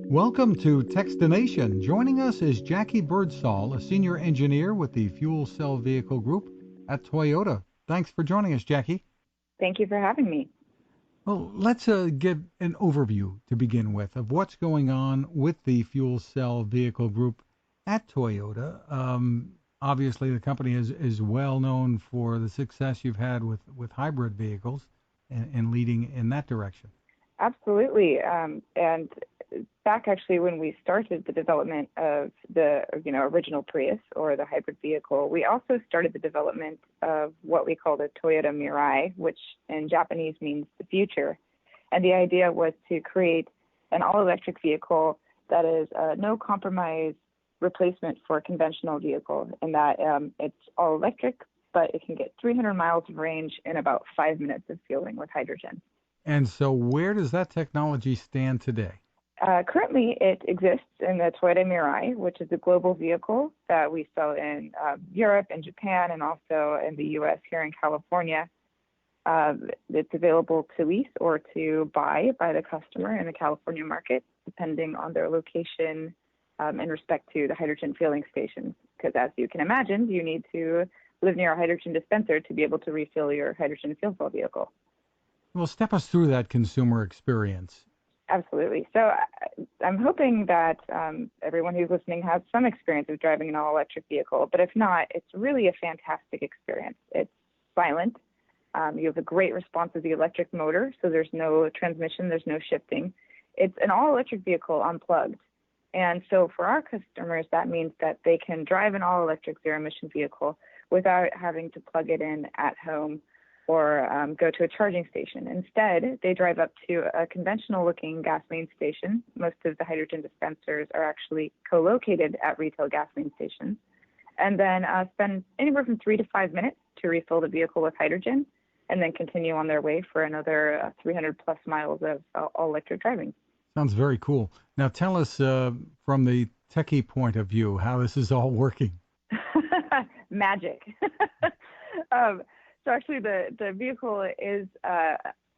Welcome to Techstination. Joining us is Jackie Birdsall, a senior engineer with the Fuel Cell Vehicle Group at Toyota. Thanks for joining us, Jackie. Thank you for having me. Well, let's give an overview to begin with of what's going on with the Fuel Cell Vehicle Group at Toyota. Obviously, the company is well known for the success you've had with hybrid vehicles and leading in that direction. Absolutely. And back actually when we started the development of the original Prius or the hybrid vehicle, we also started the development of what we call the Toyota Mirai, which in Japanese means the future. And the idea was to create an all-electric vehicle that is no compromise replacement for a conventional vehicle, in that it's all electric, but it can get 300 miles of range in about 5 minutes of fueling with hydrogen. And so where does that technology stand today? Currently, it exists in the Toyota Mirai, which is a global vehicle that we sell in Europe and Japan, and also in the U.S. here in California. It's available to lease or to buy by the customer in the California market, depending on their location in respect to the hydrogen fueling stations. Because as you can imagine, you need to live near a hydrogen dispenser to be able to refill your hydrogen fuel cell vehicle. Well, step us through that consumer experience. Absolutely. So I'm hoping that everyone who's listening has some experience of driving an all-electric vehicle, but if not, it's really a fantastic experience. It's silent. You have a great response of the electric motor, so there's no transmission, there's no shifting. It's an all-electric vehicle unplugged. And so for our customers, that means that they can drive an all-electric zero-emission vehicle without having to plug it in at home or go to a charging station. Instead, they drive up to a conventional-looking gasoline station. Most of the hydrogen dispensers are actually co-located at retail gasoline stations, and then spend anywhere from 3 to 5 minutes to refill the vehicle with hydrogen, and then continue on their way for another 300-plus miles of all-electric driving. Sounds very cool. Now tell us from the techie point of view how this is all working. Magic. So actually the vehicle is,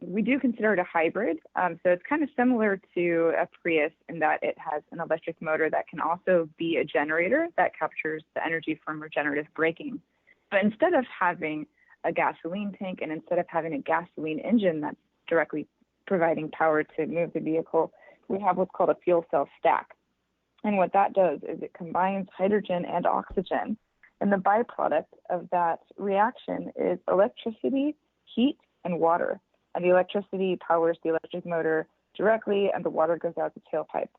we do consider it a hybrid. So it's kind of similar to a Prius in that it has an electric motor that can also be a generator that captures the energy from regenerative braking. But instead of having a gasoline tank and instead of having a gasoline engine that's directly providing power to move the vehicle, we have what's called a fuel cell stack. And what that does is it combines hydrogen and oxygen. And the byproduct of that reaction is electricity, heat, and water. And the electricity powers the electric motor directly, and the water goes out the tailpipe.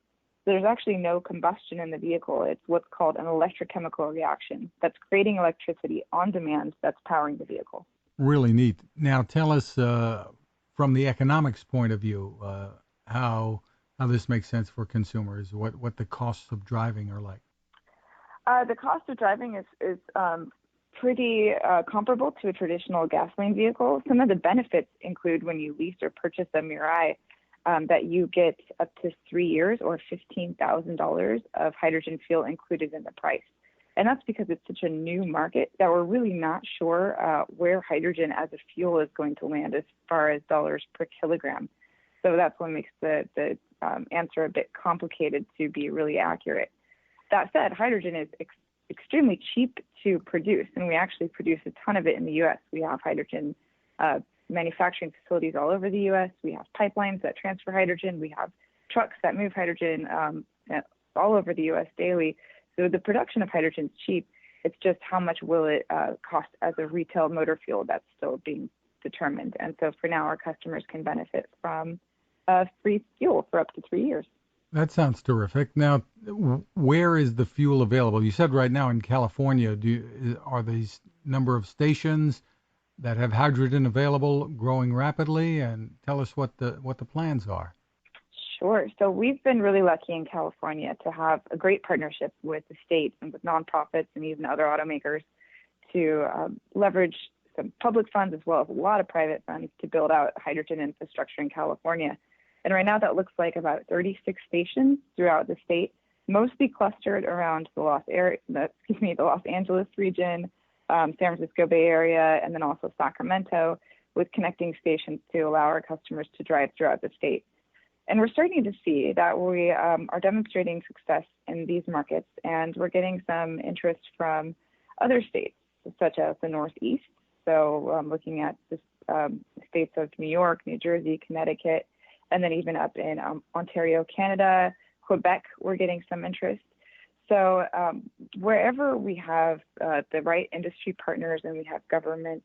There's actually no combustion in the vehicle. It's what's called an electrochemical reaction that's creating electricity on demand that's powering the vehicle. Really neat. Now tell us from the economics point of view how this makes sense for consumers, what the costs of driving are like. The cost of driving is pretty comparable to a traditional gasoline vehicle. Some of the benefits include when you lease or purchase a Mirai that you get up to 3 years or $15,000 of hydrogen fuel included in the price. And that's because it's such a new market that we're really not sure where hydrogen as a fuel is going to land as far as dollars per kilogram. So that's what makes the answer a bit complicated to be really accurate. That said, hydrogen is extremely cheap to produce, and we actually produce a ton of it in the U.S. We have hydrogen manufacturing facilities all over the U.S. We have pipelines that transfer hydrogen. We have trucks that move hydrogen all over the U.S. daily. So the production of hydrogen is cheap. It's just how much will it cost as a retail motor fuel that's still being determined. And so for now, our customers can benefit from free fuel for up to 3 years. That sounds terrific. Now, where is the fuel available? You said right now in California. Are these number of stations that have hydrogen available growing rapidly? And tell us what the plans are. Sure. So we've been really lucky in California to have a great partnership with the state and with nonprofits and even other automakers to leverage some public funds as well as a lot of private funds to build out hydrogen infrastructure in California. And right now that looks like about 36 stations throughout the state, mostly clustered around the Los Angeles region, San Francisco Bay Area, and then also Sacramento, with connecting stations to allow our customers to drive throughout the state. And we're starting to see that we are demonstrating success in these markets, and we're getting some interest from other states, such as the Northeast. So looking at the states of New York, New Jersey, Connecticut, and then even up in Ontario, Canada, Quebec, we're getting some interest. So wherever we have the right industry partners and we have government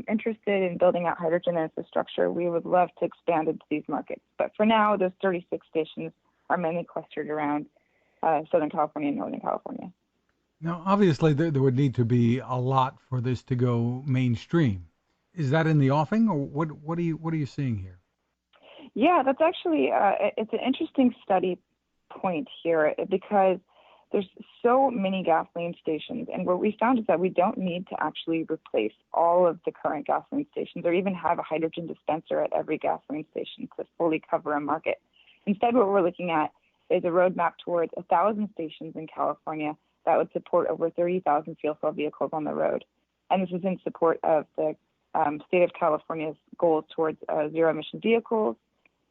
interested in building out hydrogen infrastructure, we would love to expand into these markets. But for now, those 36 stations are mainly clustered around Southern California and Northern California. Now, obviously, there would need to be a lot for this to go mainstream. Is that in the offing, or what are you seeing here? Yeah, that's actually it's an interesting study point here because there's so many gasoline stations, and what we found is that we don't need to actually replace all of the current gasoline stations or even have a hydrogen dispenser at every gasoline station to fully cover a market. Instead, what we're looking at is a roadmap towards 1,000 stations in California that would support over 30,000 fuel cell vehicles on the road. And this is in support of the state of California's goals towards zero-emission vehicles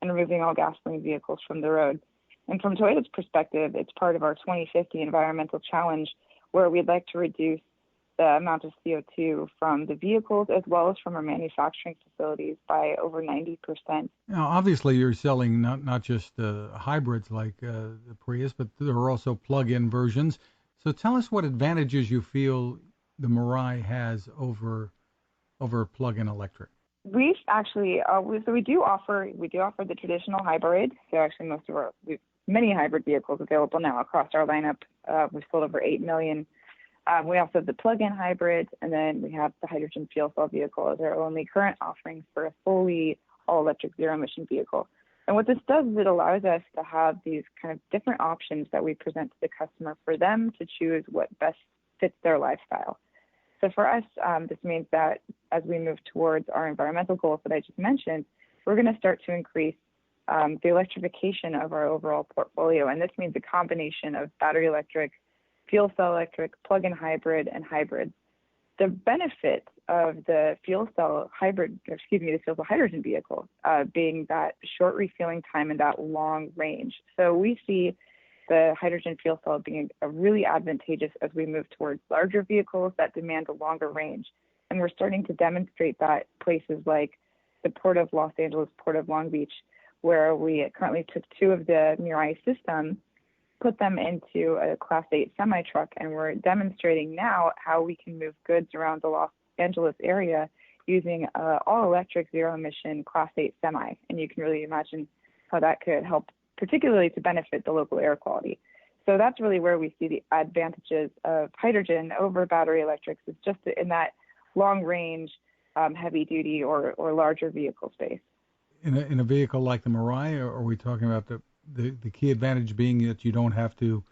and removing all gasoline vehicles from the road. And from Toyota's perspective, it's part of our 2050 environmental challenge, where we'd like to reduce the amount of CO2 from the vehicles as well as from our manufacturing facilities by over 90%. Now, obviously, you're selling not just hybrids like the Prius, but there are also plug-in versions. So tell us what advantages you feel the Mirai has over plug-in electric. We've actually we do offer the traditional hybrid. So actually, we've many hybrid vehicles available now across our lineup. We've sold over 8 million. We also have the plug-in hybrid, and then we have the hydrogen fuel cell vehicle as our only current offerings for a fully all-electric zero-emission vehicle. And what this does is it allows us to have these kind of different options that we present to the customer for them to choose what best fits their lifestyle. So for us, this means that as we move towards our environmental goals that I just mentioned, we're going to start to increase the electrification of our overall portfolio. And this means a combination of battery electric, fuel cell electric, plug-in hybrid, and hybrids. The benefit of the fuel cell hydrogen vehicle being that short refueling time and that long range. So we see the hydrogen fuel cell being really advantageous as we move towards larger vehicles that demand a longer range. And we're starting to demonstrate that places like the Port of Los Angeles, Port of Long Beach, where we currently took 2 of the Mirai systems, put them into a Class 8 semi-truck, and we're demonstrating now how we can move goods around the Los Angeles area using all-electric zero-emission Class 8 semi. And you can really imagine how that could help, particularly to benefit the local air quality. So that's really where we see the advantages of hydrogen over battery electrics. It's just in that long-range, heavy-duty or larger vehicle space. In a vehicle like the Mirai, are we talking about the key advantage being that you don't have to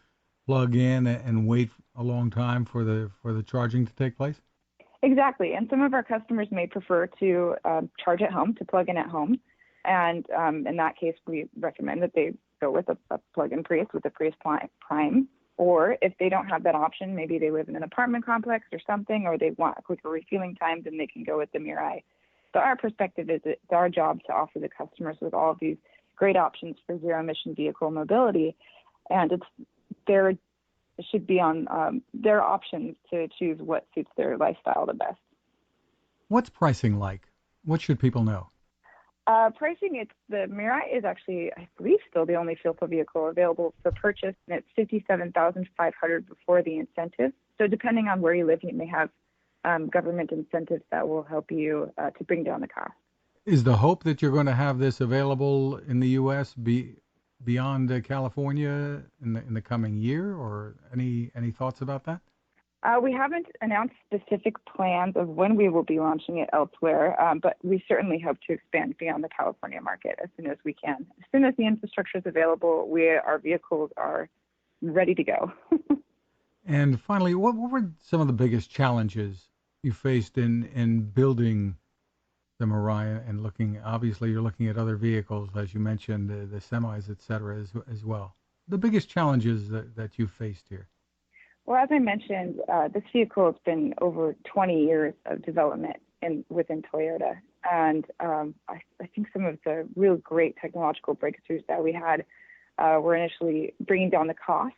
plug in and wait a long time for the charging to take place? Exactly. And some of our customers may prefer to charge at home, to plug in at home. And in that case, we recommend that they go with a plug-in Prius with a Prius Prime. Or if they don't have that option, maybe they live in an apartment complex or something, or they want a quicker refueling time, then they can go with the Mirai. So our perspective is it's our job to offer the customers with all of these great options for zero-emission vehicle mobility, and it should be on their options to choose what suits their lifestyle the best. What's pricing like? What should people know? Pricing, the Mirai is actually, I believe, still the only fuel cell vehicle available for purchase, and it's $57,500 before the incentive. So depending on where you live, you may have government incentives that will help you to bring down the cost. Is the hope that you're going to have this available in the U.S. beyond California in the coming year, or any thoughts about that? We haven't announced specific plans of when we will be launching it elsewhere, but we certainly hope to expand beyond the California market as soon as we can. As soon as the infrastructure is available, our vehicles are ready to go. And finally, what were some of the biggest challenges you faced in building the Mirai and obviously you're looking at other vehicles, as you mentioned, the semis, et cetera, as well. The biggest challenges that you faced here? Well, as I mentioned, this vehicle has been over 20 years of development within Toyota. And I think some of the real great technological breakthroughs that we had were initially bringing down the cost.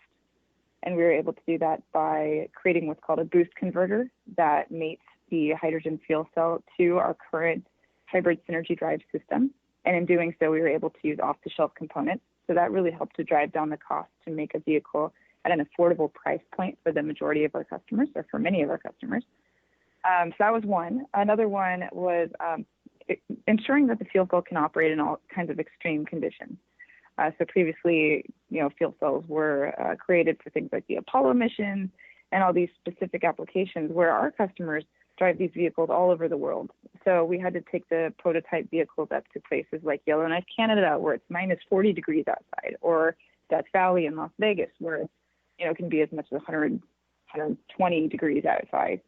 And we were able to do that by creating what's called a boost converter that mates the hydrogen fuel cell to our current hybrid synergy drive system. And in doing so, we were able to use off-the-shelf components. So that really helped to drive down the cost to make a vehicle at an affordable price point for the majority of our customers, or for many of our customers. So that was one. Another one was ensuring that the fuel cell can operate in all kinds of extreme conditions. So previously, fuel cells were created for things like the Apollo missions and all these specific applications where our customers drive these vehicles all over the world. So we had to take the prototype vehicles up to places like Yellowknife, Canada, where it's minus 40 degrees outside, or Death Valley in Las Vegas, where it can be as much as 120 degrees outside,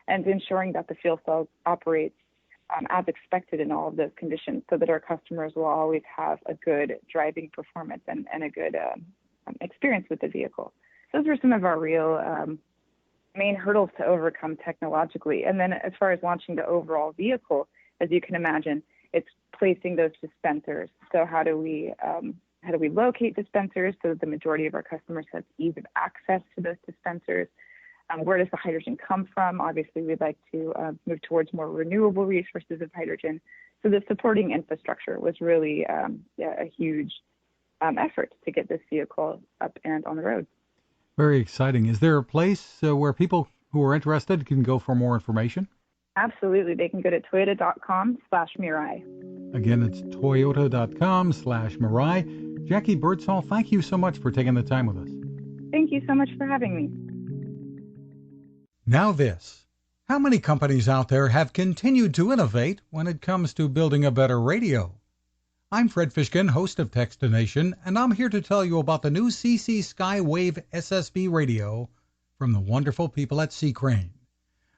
and ensuring that the fuel cell operates as expected in all of those conditions, so that our customers will always have a good driving performance and a good experience with the vehicle. Those were some of our real main hurdles to overcome technologically. And then as far as launching the overall vehicle, as you can imagine, it's placing those dispensers. So how do we locate dispensers so that the majority of our customers have ease of access to those dispensers? Where does the hydrogen come from? Obviously, we'd like to move towards more renewable resources of hydrogen. So the supporting infrastructure was really a huge effort to get this vehicle up and on the road. Very exciting. Is there a place where people who are interested can go for more information? Absolutely. They can go to toyota.com/Mirai. Again, it's toyota.com/Mirai. Jackie Birdsall, thank you so much for taking the time with us. Thank you so much for having me. Now this. How many companies out there have continued to innovate when it comes to building a better radio? I'm Fred Fishkin, host of Techstination, and I'm here to tell you about the new CC Skywave SSB radio from the wonderful people at C. Crane.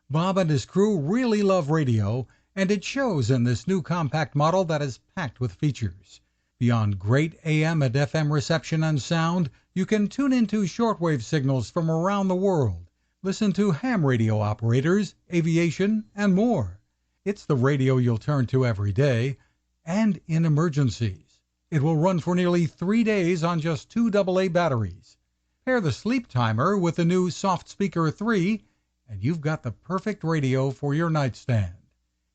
Bob and his crew really love radio, and it shows in this new compact model that is packed with features. Beyond great AM and FM reception and sound, you can tune into shortwave signals from around the world. Listen to ham radio operators, aviation, and more. It's the radio you'll turn to every day, and in emergencies. It will run for nearly 3 days on just 2 AA batteries. Pair the sleep timer with the new Soft Speaker 3, and you've got the perfect radio for your nightstand.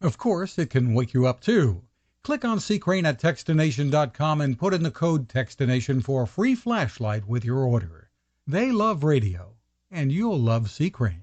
Of course, it can wake you up too. Click on C. Crane at Techstination.com and put in the code Techstination for a free flashlight with your order. They love radio, and you'll love C. Crane.